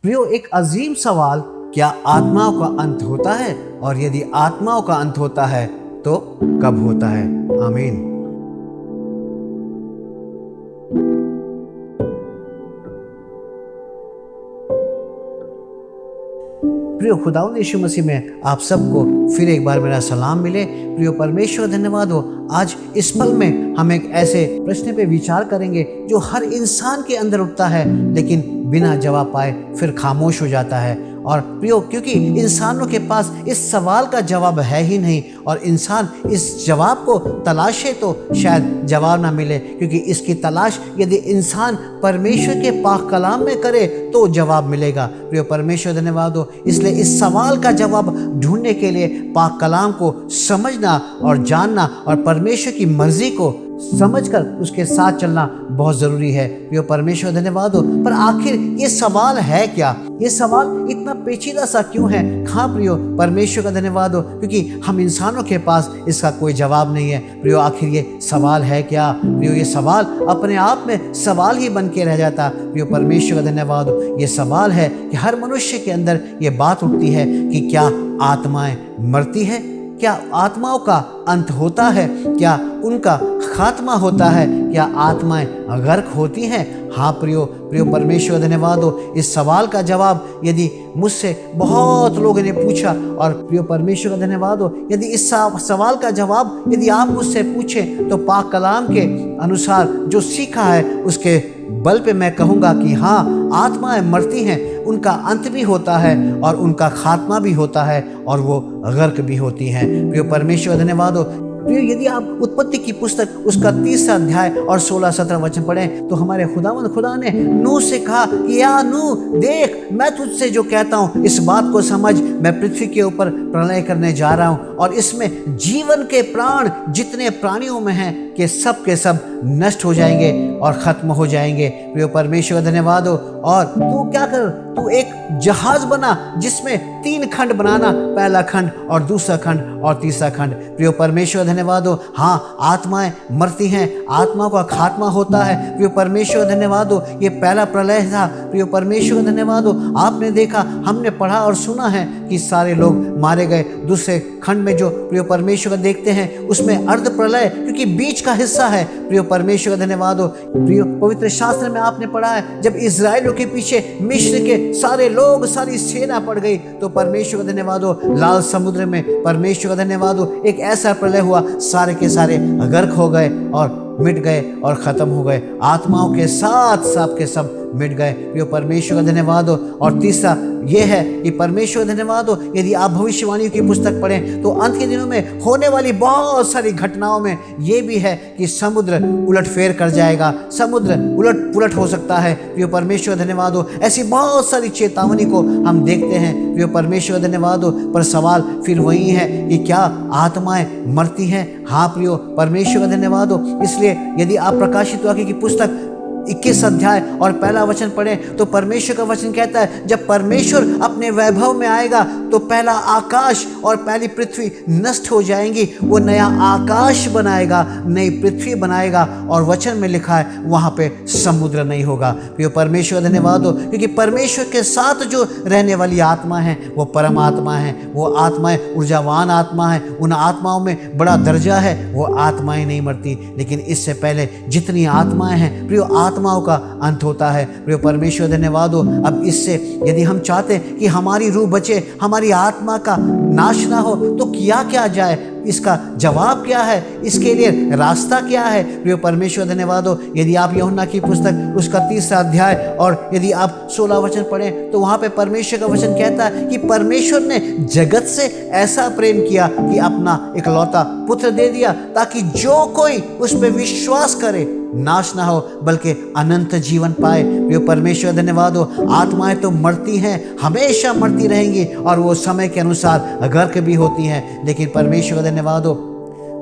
प्रियो, एक अजीम सवाल, क्या आत्माओं का अंत होता है? और यदि आत्माओं का अंत होता है तो कब होता है? आमीन। प्रियो, खुदावंद यीशु मसीह में आप सबको फिर एक बार मेरा सलाम मिले। प्रियो परमेश्वर, धन्यवाद हो। आज इस पल में हम एक ऐसे प्रश्न पे विचार करेंगे जो हर इंसान के अंदर उठता है, लेकिन बिना जवाब पाए फिर खामोश हो जाता है। और प्रियो, क्योंकि इंसानों के पास इस सवाल का जवाब है ही नहीं, और इंसान इस जवाब को तलाशे तो शायद जवाब ना मिले, क्योंकि इसकी तलाश यदि इंसान परमेश्वर के पाक कलाम में करे तो जवाब मिलेगा। प्रियो परमेश्वर, धन्यवाद हो। इसलिए इस सवाल का जवाब ढूंढने के लिए पाक कलाम को समझना और जानना और परमेश्वर की मर्जी को समझकर उसके साथ चलना बहुत जरूरी है। प्रियो परमेश्वर, धन्यवाद हो। पर आखिर ये सवाल है क्या? ये सवाल इतना पेचीदा सा क्यों है? हाँ प्रियो परमेश्वर का धन्यवाद हो, क्योंकि हम इंसानों के पास इसका कोई जवाब नहीं है। प्रियो, आखिर ये सवाल है क्या? प्रियो, ये सवाल अपने आप में सवाल ही बन के रह जाता। प्रियो परमेश्वर का धन्यवाद हो। ये सवाल है कि हर मनुष्य के अंदर ये बात उठती है कि क्या आत्माएं मरती है? क्या आत्माओं का अंत होता है? क्या उनका खात्मा होता है? क्या आत्माएं गर्क होती हैं? हाँ प्रियो परमेश्वर, धन्यवाद हो। इस सवाल का जवाब यदि मुझसे बहुत लोगों ने पूछा, और प्रियो परमेश्वर का धन्यवाद हो, यदि इस सवाल का जवाब यदि आप मुझसे पूछें तो पाक कलाम के अनुसार जो सीखा है उसके बल पे मैं कहूँगा कि हाँ, आत्माएं मरती हैं, उनका अंत भी होता है और उनका खात्मा भी होता है, और वो गर्क भी होती हैं। प्रियो परमेश्वर, धन्यवाद हो। प्रियो, यदि आप उत्पत्ति की पुस्तक उसका 3 अध्याय और 16-17 वचन पढ़ें तो हमारे खुदा ने नूह से कहा कि या नूह, देख मैं तुझसे जो कहता हूँ इस बात को समझ, मैं पृथ्वी के ऊपर प्रलय करने जा रहा हूँ, और इसमें जीवन के प्राण जितने प्राणियों में हैं कि सब के सब नष्ट हो जाएंगे और खत्म हो जाएंगे। प्रियो परमेश्वर, धन्यवाद हो। और तू क्या कर, तू एक जहाज बना जिसमें 3 खंड बनाना, पहला खंड और दूसरा खंड और तीसरा खंड। प्रियो परमेश्वर, धन्यवाद हो। हाँ, आत्माएं मरती हैं, आत्मा का खात्मा होता है। प्रियो परमेश्वर, धन्यवाद हो। ये पहला प्रलय था। प्रियो परमेश्वर, धन्यवाद हो। आपने देखा, हमने पढ़ा और सुना है कि सारे लोग मारे गए। दूसरे खंड में जो प्रियो परमेश्वर देखते हैं उसमें अर्ध प्रलय, क्योंकि बीच का हिस्सा है। प्रियो परमेश्वर, धन्यवाद हो। प्रियो, पवित्र शास्त्र में आपने पढ़ा है जब इजराइलियों के पीछे मिस्र के सारे लोग, सारी सेना पड़ गई, तो परमेश्वर, धन्यवाद हो, लाल समुद्र में परमेश्वर, धन्यवाद हो, एक ऐसा प्रलय हुआ, सारे के सारे गर्क हो गए और मिट गए और खत्म हो गए। आत्माओं के साथ सब के सब मिट गए। प्रियो परमेश्वर का धन्यवाद हो। और तीसरा ये है कि परमेश्वर, धन्यवाद हो, यदि आप भविष्यवाणियों की पुस्तक पढ़ें तो अंत के दिनों में होने वाली बहुत सारी घटनाओं में ये भी है कि समुद्र उलटफेर कर जाएगा, समुद्र उलट पुलट हो सकता है। प्रियो परमेश्वर, धन्यवाद हो। ऐसी बहुत सारी चेतावनी को हम देखते हैं। प्रियो परमेश्वर, धन्यवाद हो। पर सवाल फिर वही है कि क्या आत्माएं मरती हैं? हाँ प्रियो परमेश्वर, धन्यवाद हो। इसलिए यदि आप प्रकाशित वाक्य की पुस्तक 21 अध्याय और पहला वचन पढ़ें तो परमेश्वर का वचन कहता है, जब परमेश्वर अपने वैभव में आएगा तो पहला आकाश और पहली पृथ्वी नष्ट हो जाएंगी, वो नया आकाश बनाएगा, नई पृथ्वी बनाएगा, और वचन में लिखा है वहां पे समुद्र नहीं होगा। प्रियो परमेश्वर, धन्यवाद हो, क्योंकि परमेश्वर के साथ जो रहने वाली आत्मा है वो परम आत्मा है, वो आत्माएं ऊर्जावान आत्मा है, उन आत्माओं में बड़ा दर्जा है, वो आत्माएं नहीं मरती। लेकिन इससे पहले जितनी आत्माएं हैं प्रियो, आत्माओं का अंत होता है। प्रियो परमेश्वर, धन्यवाद हो। अब इससे यदि हम चाहते कि हमारी रूह बचे, हमारी आत्मा का नाश ना हो, तो किया क्या जाए? इसका जवाब क्या है? इसके लिए रास्ता क्या है? प्रियो परमेश्वर, धन्यवाद हो। यदि आप यूहन्ना की पुस्तक उसका 3 अध्याय और यदि आप 16 वचन पढ़ें तो वहां पे परमेश्वर का वचन कहता है कि परमेश्वर ने जगत से ऐसा प्रेम किया कि अपना इकलौता पुत्र दे दिया, ताकि जो कोई उस पर विश्वास करे नाश ना हो बल्कि अनंत जीवन पाए। प्रियो परमेश्वर, धन्यवाद हो। आत्माएं तो मरती हैं, हमेशा मरती रहेंगी, और वो समय के अनुसार गर्क भी होती हैं, लेकिन परमेश्वर, धन्यवाद हो,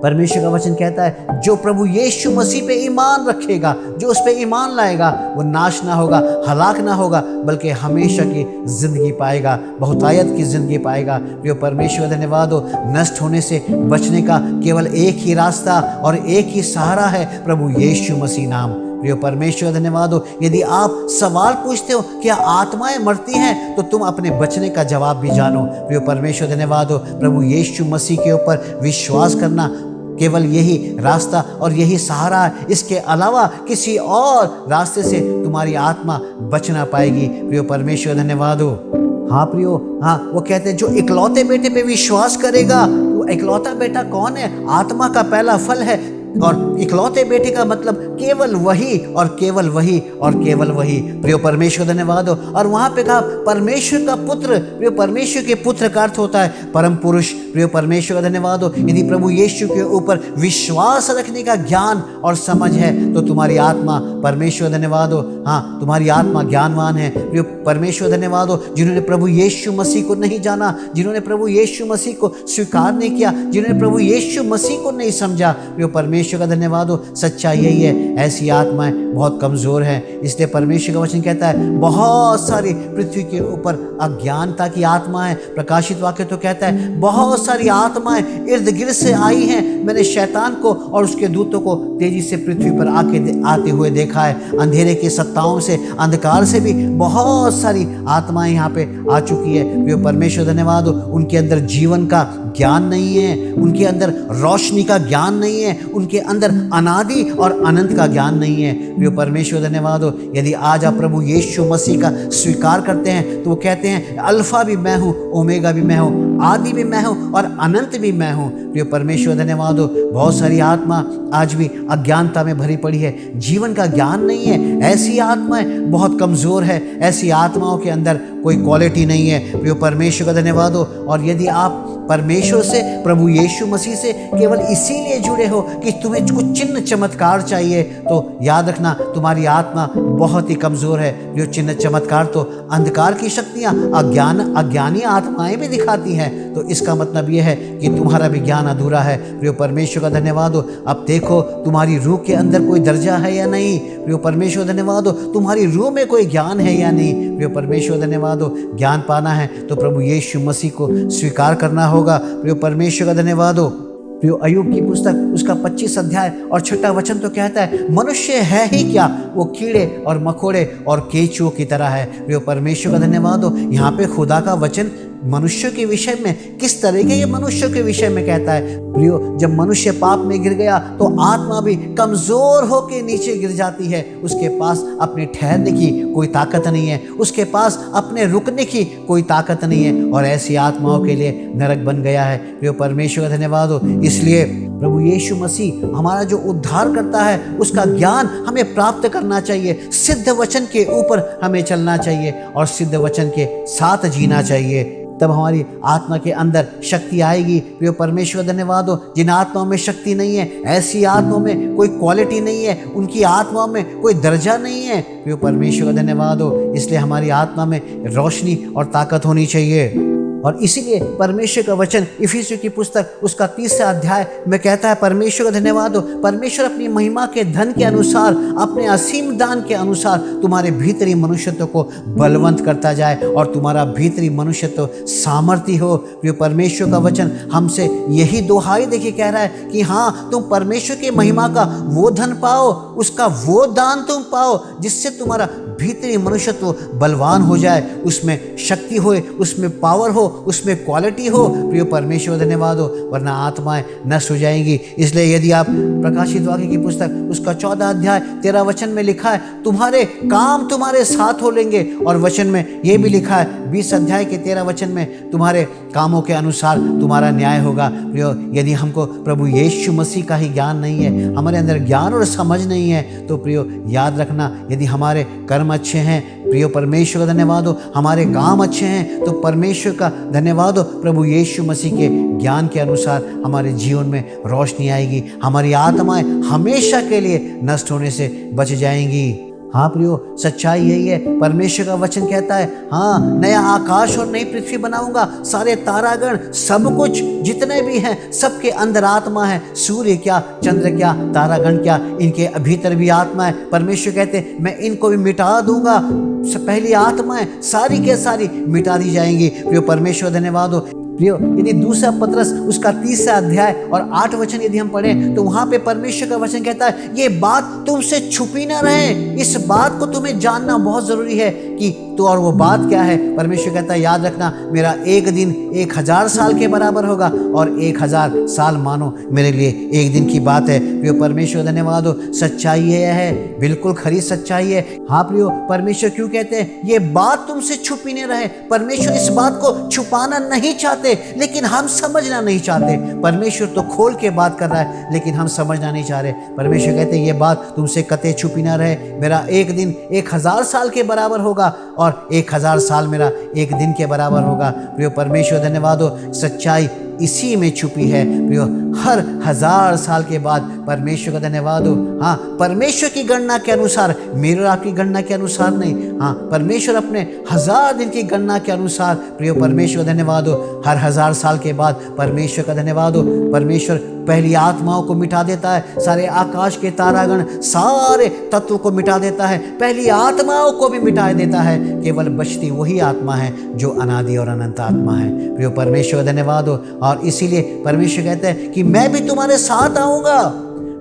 परमेश्वर का वचन कहता है जो प्रभु यीशु मसीह पे ईमान रखेगा, जो उस पे ईमान लाएगा, वो नाश ना होगा, हलाक ना होगा, बल्कि हमेशा की जिंदगी पाएगा, बहुतायत की जिंदगी पाएगा। प्रियो परमेश्वर, धन्यवाद हो। नष्ट होने से बचने का केवल एक ही रास्ता और एक ही सहारा है, प्रभु यीशु मसीह नाम। प्रियो परमेश्वर धन्यवाद हो। यदि आप सवाल पूछते हो क्या आत्माएं मरती हैं, तो तुम अपने बचने का जवाब भी जानो। प्रियो परमेश्वर धन्यवाद हो। प्रभु यीशु मसीह के ऊपर विश्वास करना, केवल यही रास्ता और यही सहारा है। इसके अलावा किसी और रास्ते से तुम्हारी आत्मा बच ना पाएगी। प्रियो परमेश्वर धन्यवाद हो। हाँ प्रियो, हाँ वो कहते हैं जो इकलौते बेटे पे विश्वास करेगा, वो इकलौता बेटा कौन है? आत्मा का पहला फल है। और इकलौते बेटे का मतलब केवल वही और केवल वही और केवल वही। प्रियो परमेश्वर धन्यवाद हो। और वहां पे कहा परमेश्वर का पुत्र। प्रियो परमेश्वर के पुत्र का अर्थ होता है परम पुरुष। प्रियो परमेश्वर धन्यवाद हो। यदि प्रभु यीशु के ऊपर विश्वास रखने का ज्ञान और समझ है तो तुम्हारी आत्मा, परमेश्वर धन्यवाद हो, हाँ तुम्हारी आत्मा ज्ञानवान है। प्रियो परमेश्वर धन्यवाद हो। जिन्होंने प्रभु यीशु मसीह को नहीं जाना, जिन्होंने प्रभु यीशु मसीह को स्वीकार नहीं किया, जिन्होंने प्रभु यीशु मसीह को नहीं समझा, प्रियो परमेश्वर का धन्यवाद हो। सच्चाई यही है, ऐसी आत्माएं बहुत कमजोर हैं। इसलिए परमेश्वर का वचन कहता है बहुत सारी पृथ्वी के ऊपर अज्ञानता की आत्माएं। प्रकाशित वाक्य तो कहता है बहुत सारी आत्माएं इर्द गिर्द से आई हैं। मैंने शैतान को और उसके दूतों को तेजी से पृथ्वी पर आते हुए देखा है। अंधेरे की सत्ताओं से, अंधकार से भी बहुत सारी आत्माएं यहाँ पे आ चुकी है। प्रियो परमेश्वर धन्यवाद हो। उनके अंदर जीवन का ज्ञान नहीं है, उनके अंदर रोशनी का ज्ञान नहीं है, उनके अंदर अनादि और अनंत का ज्ञान नहीं है। प्रियो परमेश्वर धन्यवाद हो। यदि आज आप प्रभु यीशु मसीह का स्वीकार करते हैं तो वो कहते हैं अल्फा भी मैं हूँ, ओमेगा भी मैं हूँ, आदि भी मैं हूँ और अनंत भी मैं हूँ। प्रियो परमेश्वर धन्यवाद हो। बहुत सारी आत्मा आज भी अज्ञानता में भरी पड़ी है, जीवन का ज्ञान नहीं है। ऐसी आत्माएं बहुत कमजोर है, ऐसी आत्माओं के अंदर कोई क्वालिटी नहीं है। प्रियो परमेश्वर का धन्यवाद हो। और यदि आप परमेश्वर से, प्रभु यीशु मसीह से केवल इसीलिए जुड़े हो कि तुम्हें कुछ चिन्ह चमत्कार चाहिए, तो याद रखना तुम्हारी आत्मा बहुत ही कमजोर है। जो चिन्ह चमत्कार तो अंधकार की शक्तियां, अज्ञानी आत्माएं भी दिखाती हैं। तो इसका मतलब यह है कि तुम्हारा भी ज्ञान अधूरा है। प्रियो परमेश्वर का धन्यवाद हो। अब देखो तुम्हारी रूह के अंदर कोई दर्जा है या नहीं। प्रियो परमेश्वर धन्यवाद हो। तुम्हारी रूह में कोई ज्ञान है या नहीं। प्रियो परमेश्वर धन्यवाद हो। ज्ञान पाना है तो प्रभु यीशु मसीह को स्वीकार करना होगा। प्रियो परमेश्वर का धन्यवाद हो। प्रियो अय्यूब की पुस्तक उसका 25 अध्याय और 6 वचन तो कहता है मनुष्य है ही क्या, वो कीड़े और मकोड़े और केचुओं की तरह है। प्रियो परमेश्वर का धन्यवाद हो। यहाँ पे खुदा का वचन मनुष्य के विषय में किस तरह के ये मनुष्य के विषय में कहता है। प्रियो जब मनुष्य पाप में गिर गया तो आत्मा भी कमजोर होकर नीचे गिर जाती है। उसके पास अपने ठहरने की कोई ताकत नहीं है, उसके पास अपने रुकने की कोई ताकत नहीं है और ऐसी आत्माओं के लिए नरक बन गया है। प्रियो परमेश्वर का धन्यवाद हो। इसलिए प्रभु यीशु मसीह हमारा जो उद्धार करता है उसका ज्ञान हमें प्राप्त करना चाहिए। सिद्ध वचन के ऊपर हमें चलना चाहिए और सिद्ध वचन के साथ जीना चाहिए। तब हमारी आत्मा के अंदर शक्ति आएगी। प्रियो परमेश्वर धन्यवाद हो। जिन आत्माओं में शक्ति नहीं है, ऐसी आत्माओं में कोई क्वालिटी नहीं है, उनकी आत्माओं में कोई दर्जा नहीं है। प्रियो परमेश्वर धन्यवाद हो। इसलिए हमारी आत्मा में रोशनी और ताकत होनी चाहिए। और इसीलिए परमेश्वर का वचन इफिसियों की पुस्तक उसका 30 अध्याय में कहता है परमेश्वर का धन्यवाद हो। परमेश्वर अपनी महिमा के धन के अनुसार, अपने असीम दान के अनुसार तुम्हारे भीतरी मनुष्यत्व को बलवंत करता जाए और तुम्हारा भीतरी मनुष्यत्व सामर्थ्य हो। प्रिय परमेश्वर का वचन हमसे यही दुहाई देखिए कह रहा है कि हाँ तुम परमेश्वर की महिमा का वो धन पाओ, उसका वो दान तुम पाओ जिससे तुम्हारा भीतरी मनुष्यत्व बलवान हो जाए, उसमें शक्ति हो, उसमें पावर हो, उसमें क्वालिटी हो। प्रिय परमेश्वर धन्यवाद हो, वरना आत्माएं नष्ट हो जाएंगी। इसलिए यदि आप प्रकाशित वाक्य की पुस्तक उसका 14 अध्याय 13 वचन में लिखा है तुम्हारे काम तुम्हारे साथ हो लेंगे, और वचन में यह भी लिखा है 20 अध्याय के 13 वचन में तुम्हारे कामों के अनुसार तुम्हारा न्याय होगा। प्रियो यदि हमको प्रभु यीशु मसीह का ही ज्ञान नहीं है, हमारे अंदर ज्ञान और समझ नहीं है, तो प्रियो याद रखना यदि हमारे कर्म अच्छे हैं, प्रियो परमेश्वर का धन्यवाद हो, हमारे काम अच्छे हैं तो परमेश्वर का धन्यवाद हो, प्रभु यीशु मसीह के ज्ञान के अनुसार हमारे जीवन में रोशनी आएगी, हमारी आत्माएं हमेशा के लिए नष्ट होने से बच जाएंगी। हाँ प्रियो सच्चाई यही है, परमेश्वर का वचन कहता है हाँ नया आकाश और नई पृथ्वी बनाऊंगा, सारे तारागण सब कुछ जितने भी हैं सबके अंदर आत्मा है, सूर्य क्या, चंद्र क्या, तारागण क्या, इनके भीतर भी आत्मा है। परमेश्वर कहते मैं इनको भी मिटा दूंगा, पहली आत्माएं सारी के सारी मिटा दी जाएंगी। प्रियो परमेश्वर धन्यवाद हो। प्रियो, यदि दूसरा पतरस उसका 3 अध्याय और 8 वचन यदि हम पढ़ें तो वहां पे परमेश्वर का वचन कहता है, ये बात तुमसे छुपी ना रहे। इस बात को तुम्हें जानना बहुत जरूरी है कि तो और वो बात क्या है। परमेश्वर कहता है, याद रखना, मेरा एक दिन 1000 साल के बराबर होगा और 1000 साल मानो मेरे लिए एक दिन की बात है। प्रियो परमेश्वर धन्यवाद हो, सच्चाई यह है, बिल्कुल खरी सच्चाई है। हाँ प्रियो, परमेश्वर क्यों कहते हैं ये बात तुमसे छुपी नहीं रहे। परमेश्वर इस बात को छुपाना नहीं चाहते, लेकिन हम समझना नहीं चाहते। परमेश्वर तो खोल के बात कर रहा है, लेकिन हम समझना नहीं चाह रहे। परमेश्वर कहते हैं ये बात तुमसे कतई छुपी ना रहे। मेरा एक दिन 1000 साल के बराबर होगा और 1000 साल मेरा एक दिन के बराबर होगा। प्रियो परमेश्वर धन्यवाद हो, सच्चाई इसी में छुपी है। प्रियो, हर 1000 साल के बाद परमेश्वर का धन्यवाद हो, हाँ, परमेश्वर की गणना के अनुसार, मेरी और आपकी गणना के अनुसार नहीं, हाँ, परमेश्वर अपने 1000 दिन की गणना के अनुसार, प्रियो परमेश्वर धन्यवाद हो, हर 1000 साल के बाद परमेश्वर का धन्यवाद हो, परमेश्वर पहली आत्माओं को मिटा देता है। सारे आकाश के तारागण, सारे तत्व को मिटा देता है, पहली आत्माओं को भी मिटा देता है। केवल बचती वही आत्मा है जो अनादि और अनंत आत्मा है। प्रियो परमेश्वर धन्यवाद हो, और इसीलिए परमेश्वर कहते हैं कि मैं भी तुम्हारे साथ आऊंगा,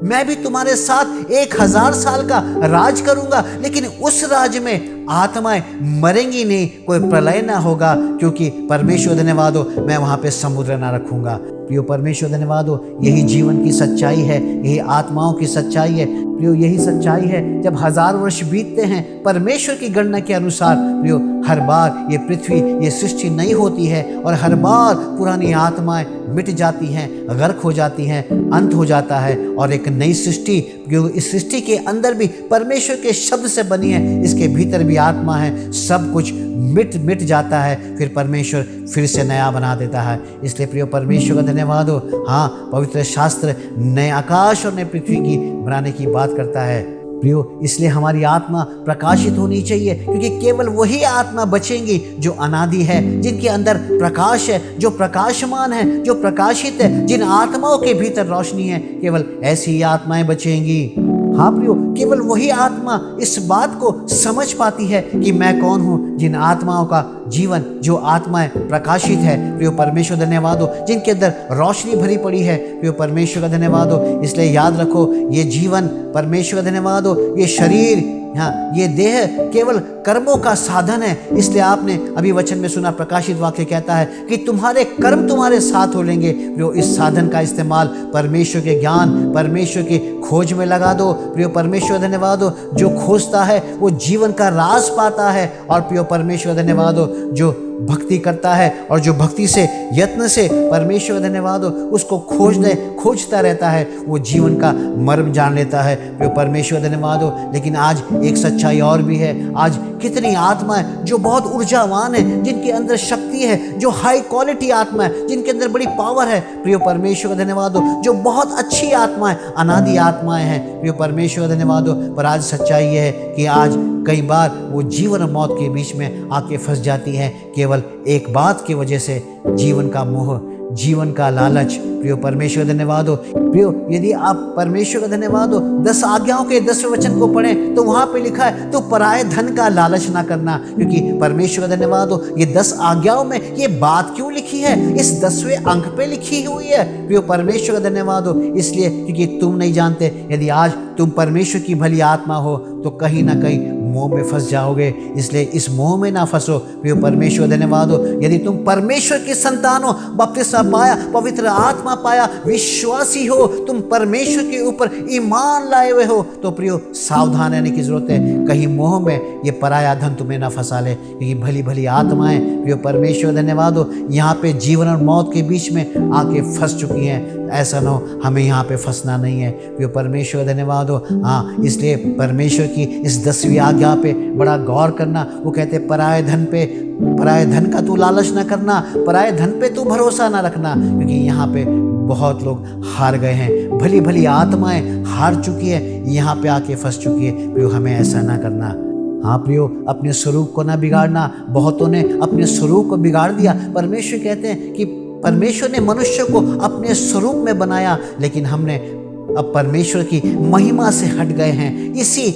मैं भी तुम्हारे साथ 1000 साल का राज करूंगा, लेकिन उस राज में आत्माएं मरेंगी नहीं, कोई प्रलय ना होगा, क्योंकि परमेश्वर धन्यवाद हो, मैं वहां पे समुद्र ना रखूंगा। प्रियो परमेश्वर धन्यवाद हो, यही जीवन की सच्चाई है, यही आत्माओं की सच्चाई है। प्रियो, यही सच्चाई है। जब 1000 वर्ष बीतते हैं परमेश्वर की गणना के अनुसार, प्रियो, हर बार ये पृथ्वी, ये सृष्टि नई होती है और हर बार पुरानी आत्माएं मिट जाती हैं, गर्क हो जाती हैं, अंत हो जाता है और एक नई सृष्टि, क्योंकि इस सृष्टि के अंदर भी परमेश्वर के शब्द से बनी है, इसके भीतर भी आत्मा है, सब कुछ मिट जाता है, फिर परमेश्वर फिर से नया बना देता है। इसलिए प्रियो परमेश्वर का धन्यवाद हो, हाँ, पवित्र शास्त्र नए आकाश और नए पृथ्वी की बनाने की बात करता है। प्रियो, इसलिए हमारी आत्मा प्रकाशित होनी चाहिए, क्योंकि केवल वही आत्मा बचेंगी जो अनादि है, जिनके अंदर प्रकाश है, जो प्रकाशमान है, जो प्रकाशित है, जिन आत्माओं के भीतर रोशनी है, केवल ऐसी ही आत्माएं बचेंगी। हाँ प्रियो, केवल वही आत्मा इस बात को समझ पाती है कि मैं कौन हूँ, जिन आत्माओं का जीवन, जो आत्माएं प्रकाशित है। प्रियो परमेश्वर धन्यवाद हो, जिनके अंदर रोशनी भरी पड़ी है। प्रियो परमेश्वर का धन्यवाद हो। इसलिए याद रखो, ये जीवन, परमेश्वर का धन्यवाद हो, ये शरीर, हाँ, ये देह केवल कर्मों का साधन है। इसलिए आपने अभी वचन में सुना, प्रकाशित वाक्य कहता है कि तुम्हारे कर्म तुम्हारे साथ हो लेंगे। प्रियो, इस साधन का इस्तेमाल परमेश्वर के ज्ञान, परमेश्वर की खोज में लगा दो। प्रियो परमेश्वर धन्यवाद हो, जो खोजता है वो जीवन का राज पाता है। और प्रियो परमेश्वर धन्यवाद हो, जो भक्ति करता है और जो भक्ति से, यत्न से, परमेश्वर धन्यवाद हो, उसको खोजता रहता है, वो जीवन का मर्म जान लेता है। प्रियो परमेश्वर धन्यवाद हो। लेकिन आज एक सच्चाई और भी है। आज कितनी आत्माएं जो बहुत ऊर्जावान है, जिनके अंदर शक्ति है, जो हाई क्वालिटी आत्मा है, जिनके अंदर बड़ी पावर है, प्रियो परमेश्वर धन्यवाद हो, जो बहुत अच्छी आत्माएं, अनादि आत्माएं हैं, प्रियो परमेश्वर धन्यवाद हो। पर आज सच्चाई ये है कि आज कई बार वो जीवन और मौत के बीच में आके फंस जाती है, केवल एक बात की वजह से, जीवन का मोह, जीवन का लालच। प्रियो परमेश्वर धन्यवाद हो। प्रियो, यदि आप परमेश्वर का धन्यवाद हो 10 आज्ञाओं के 10वें वचन को पढ़ें तो वहां पे लिखा है, तो पराये धन का लालच ना करना। क्योंकि परमेश्वर का धन्यवाद हो, ये 10 आज्ञाओं में ये बात क्यों लिखी है, इस 10वें अंक पे लिखी हुई है। प्रियो परमेश्वर का धन्यवाद हो, इसलिए क्योंकि तुम नहीं जानते, यदि आज तुम परमेश्वर की भली आत्मा हो तो कहीं ना कहीं मोह में फंस जाओगे। इसलिए इस मोह में ना फंसो। प्रियो परमेश्वर धन्यवाद हो, यदि तुम परमेश्वर की संतान हो, बपतिस्मा पाया, पवित्र आत्मा पाया, विश्वासी हो, तुम परमेश्वर के ऊपर ईमान लाए हुए हो, तो प्रियो सावधान रहने की जरूरत है, कहीं मोह में ये पराया धन तुम्हें ना फंसा ले। क्योंकि भली भली आत्माएं, प्रियो परमेश्वर धन्यवाद हो, यहाँ पे जीवन और मौत के बीच में आके फंस चुकी हैं। ऐसा ना हो, हमें यहाँ पे फंसना नहीं है। प्रियो परमेश्वर धन्यवाद हो। हाँ, इसलिए परमेश्वर की इस 10वीं आज्ञा पे बड़ा गौर करना। वो कहते पराये धन का तू लालच ना करना, पराये धन पे तू भरोसा ना रखना, क्योंकि यहाँ पे बहुत लोग हार गए हैं। भली भली आत्माएं हार चुकी है, यहाँ पे आके फंस चुकी है। प्रियो, हमें ऐसा ना करना। हाँ प्रियो, अपने स्वरूप को ना बिगाड़ना। बहुतों ने अपने स्वरूप को बिगाड़ दिया। परमेश्वर कहते हैं कि परमेश्वर ने मनुष्य को अपने स्वरूप में बनाया, लेकिन हमने अब परमेश्वर की महिमा से हट गए हैं। इसी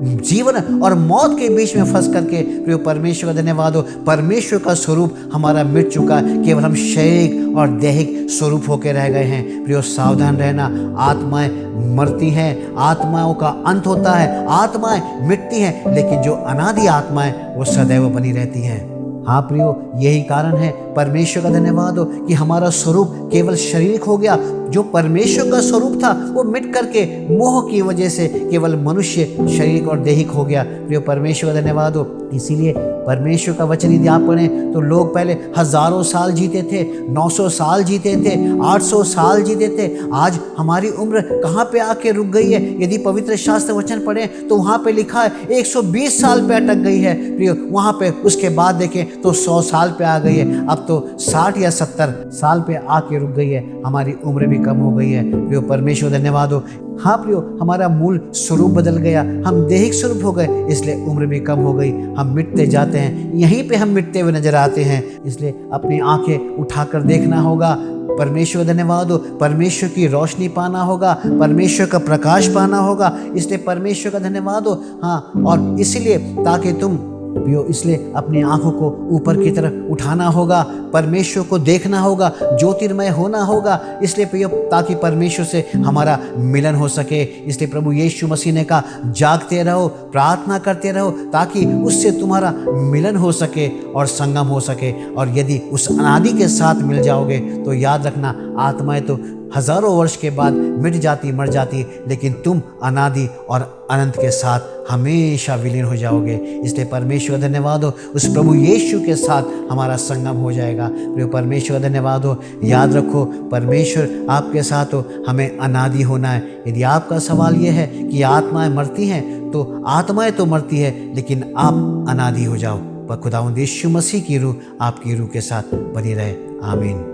जीवन और मौत के बीच में फंस करके प्रियो परमेश्वर का धन्यवाद हो, परमेश्वर का स्वरूप हमारा मिट चुका है, केवल हम शारीरिक और दैहिक स्वरूप होकर रह गए हैं। प्रियो सावधान रहना, आत्माएं मरती हैं, आत्माओं का अंत होता है, आत्माएं मिटती हैं, लेकिन जो अनादि आत्माएं वो सदैव बनी रहती हैं। हाँ प्रियो, यही कारण है, परमेश्वर का धन्यवाद हो कि हमारा स्वरूप केवल शारीरिक हो गया। जो परमेश्वर का स्वरूप था वो मिट करके मोह की वजह से केवल मनुष्य शारीरिक और दैहिक हो गया। प्रियो परमेश्वर का धन्यवाद हो। इसीलिए परमेश्वर का वचन यदि आप पढ़ें तो लोग पहले हजारों साल जीते थे, 900 साल जीते थे, 800 साल जीते थे। आज हमारी उम्र कहाँ पे आके रुक गई है? यदि पवित्र शास्त्र वचन पढ़ें तो वहाँ पे लिखा है 120 साल पे अटक गई है प्रियो। वहाँ पे उसके बाद देखें तो 100 साल पे आ गई है, अब तो 60 या 70 साल पे आके रुक गई है, हमारी उम्र भी कम हो गई है। प्रियो परमेश्वर धन्यवाद हो। हाँ प्रियो, हमारा मूल स्वरूप बदल गया, हम दैहिक स्वरूप हो गए, इसलिए उम्र भी कम हो गई, हम मिटते जाते हैं, यहीं पे हम मिटते हुए नजर आते हैं। इसलिए अपनी आंखें उठाकर देखना होगा। परमेश्वर धन्यवाद हो, परमेश्वर की रोशनी पाना होगा, परमेश्वर का प्रकाश पाना होगा, इसलिए परमेश्वर का धन्यवाद हो। हाँ, और इसलिए ताकि तुम प्रियो, इसलिए अपनी आंखों को ऊपर की तरफ उठाना होगा, परमेश्वर को देखना होगा, ज्योतिर्मय होना होगा, इसलिए प्रियो ताकि परमेश्वर से हमारा मिलन हो सके। इसलिए प्रभु यीशु मसीह ने कहा, जागते रहो, प्रार्थना करते रहो, ताकि उससे तुम्हारा मिलन हो सके और संगम हो सके। और यदि उस अनादि के साथ मिल जाओगे तो याद रखना, आत्माएं तो हजारों वर्ष के बाद मिट जाती, मर जाती, लेकिन तुम अनादि और अनंत के साथ हमेशा विलीन हो जाओगे। इसलिए परमेश्वर धन्यवाद हो, उस प्रभु यीशु के साथ हमारा संगम हो जाएगा। प्रिय परमेश्वर धन्यवाद हो। याद रखो, परमेश्वर आपके साथ हो, हमें अनादि होना है। यदि आपका सवाल यह है कि आत्माएं मरती हैं, तो आत्माएं तो मरती है, लेकिन आप अनादि हो जाओ। पर खुदावंद यीशु मसीह की रूह आपकी रूह के साथ बनी रहे। आमीन।